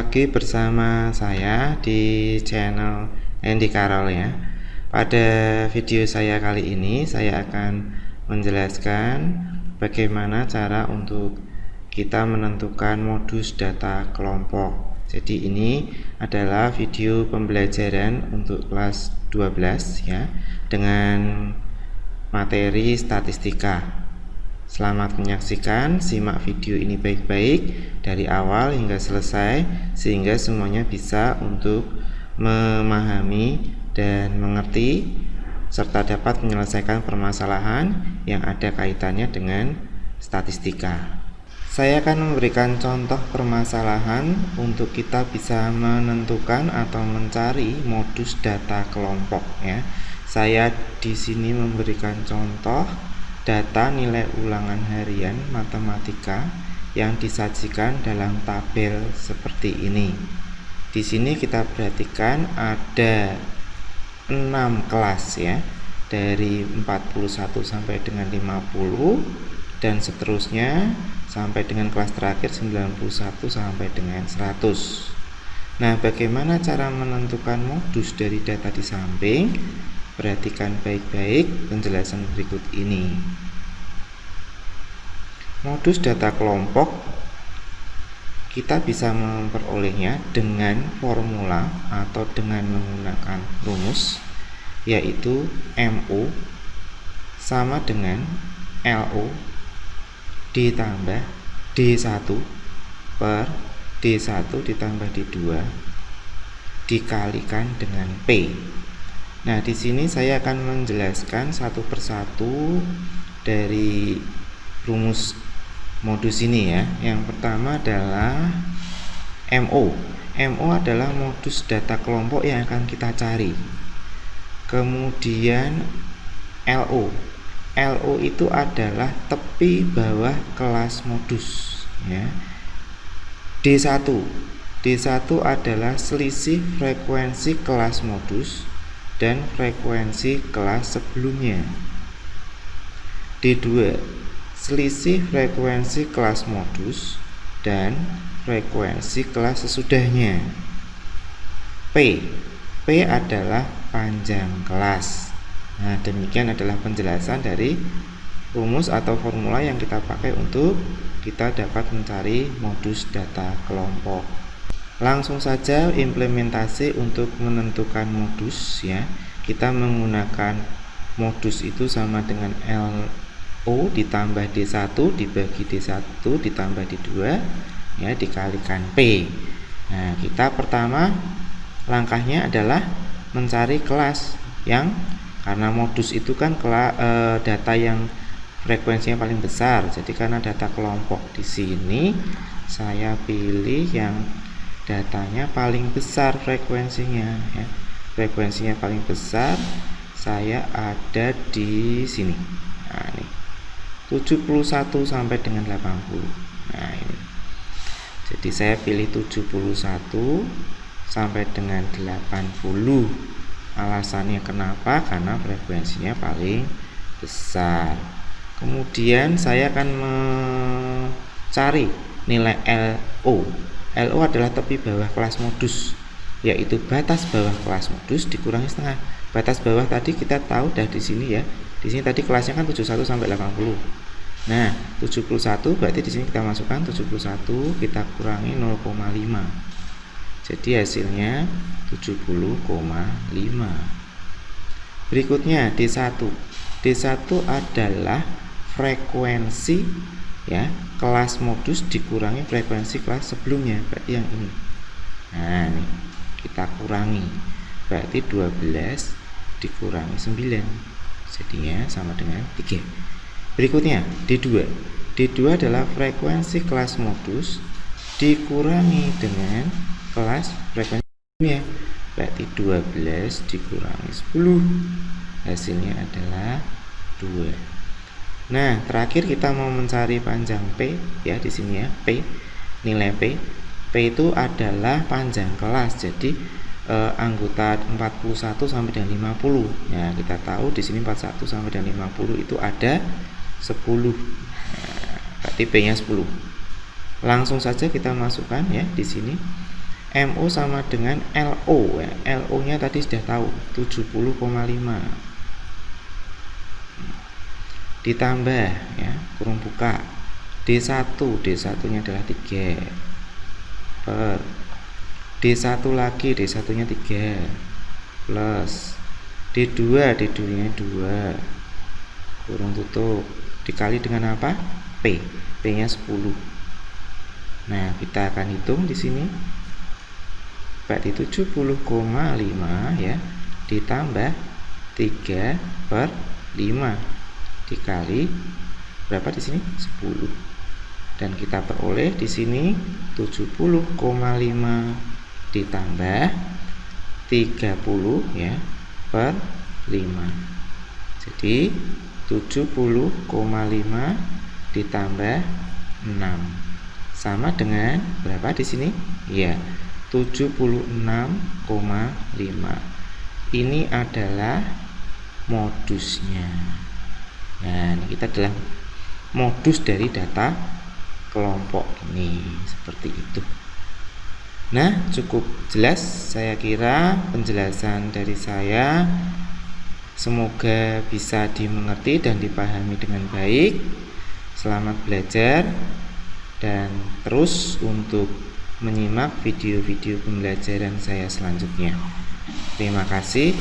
lagi bersama saya di channel Andy Carol ya. Pada video saya kali ini saya akan menjelaskan bagaimana cara untuk kita menentukan modus data kelompok. Jadi ini adalah video pembelajaran untuk kelas 12 ya, dengan materi statistika. Selamat menyaksikan, simak video ini baik-baik dari awal hingga selesai sehingga semuanya bisa untuk memahami dan mengerti serta dapat menyelesaikan permasalahan yang ada kaitannya dengan statistika. Saya akan memberikan contoh permasalahan untuk kita bisa menentukan atau mencari modus data kelompok ya. Saya di sini memberikan contoh data nilai ulangan harian matematika yang disajikan dalam tabel seperti ini. Di sini kita perhatikan ada 6 kelas ya, dari 41 sampai dengan 50 dan seterusnya sampai dengan kelas terakhir 91 sampai dengan 100. Nah, bagaimana cara menentukan modus dari data di samping? Perhatikan baik-baik penjelasan berikut ini. Modus data kelompok kita bisa memperolehnya dengan formula atau dengan menggunakan rumus, yaitu MU sama dengan LU ditambah D1 per D1 ditambah D2 dikalikan dengan P. Nah, di sini saya akan menjelaskan satu persatu dari rumus modus ini ya. Yang pertama adalah MO. MO adalah modus data kelompok yang akan kita cari. Kemudian LO. LO itu adalah tepi bawah kelas modus ya. D1. D1 adalah selisih frekuensi kelas modus dan frekuensi kelas sebelumnya. D2 selisih frekuensi kelas modus dan frekuensi kelas sesudahnya. P adalah panjang kelas. Nah, demikian adalah penjelasan dari rumus atau formula yang kita pakai untuk kita dapat mencari modus data kelompok. Langsung saja implementasi untuk menentukan modus ya. Kita menggunakan modus itu sama dengan LO ditambah D1 dibagi D1 ditambah D2 ya, dikalikan P. Nah, kita pertama langkahnya adalah mencari kelas yang, karena modus itu kan data yang frekuensinya paling besar. Jadi karena data kelompok di sini saya pilih yang datanya paling besar frekuensinya ya. Frekuensinya paling besar saya ada di sini. Nah, ini 71 sampai dengan 80. Nah, ini. Jadi saya pilih 71 sampai dengan 80. Alasannya kenapa? Karena frekuensinya paling besar. Kemudian saya akan mencari nilai LO. LO adalah tepi bawah kelas modus, yaitu batas bawah kelas modus dikurangi setengah. Batas bawah tadi kita tahu dah di sini ya. Di sini tadi kelasnya kan 71 sampai 80. Nah, 71 berarti di sini kita masukkan 71 kita kurangi 0,5. Jadi hasilnya 70,5. Berikutnya D1. D1 adalah frekuensi ya, kelas modus dikurangi frekuensi kelas sebelumnya, berarti yang ini. Nah, ini kita kurangi, berarti 12 dikurangi 9 jadinya sama dengan 3. Berikutnya D2. D2 adalah frekuensi kelas modus dikurangi dengan kelas frekuensi sebelumnya, berarti 12 dikurangi 10 hasilnya adalah 2. Nah, terakhir kita mau mencari panjang P ya, di sini ya, P, nilai P. P itu adalah panjang kelas. Jadi anggota 41 sampai dengan 50. Ya, kita tahu di sini 41 sampai dengan 50 itu ada 10. Nah, berarti P-nya 10. Langsung saja kita masukkan ya di sini. MO sama dengan LO ya. LO nya tadi sudah tahu 70,5 ditambah ya kurung buka D1 nya adalah 3 per D1 lagi D1 nya 3 plus D2 nya 2 kurung tutup dikali dengan apa? P nya 10. Nah kita akan hitung di sini berarti 70,5 ya ditambah 3 per 5 dikali berapa di sini 10 dan kita peroleh di sini 70,5 ditambah 30 ya per 5 jadi 70,5 ditambah 6 sama dengan berapa di sini ya 76,5. Ini adalah modusnya. Nah, ini kita adalah modus dari data kelompok ini seperti itu. Nah, cukup jelas saya kira penjelasan dari saya. Semoga bisa dimengerti dan dipahami dengan baik. Selamat belajar dan terus untuk menyimak video-video pembelajaran saya selanjutnya. Terima kasih.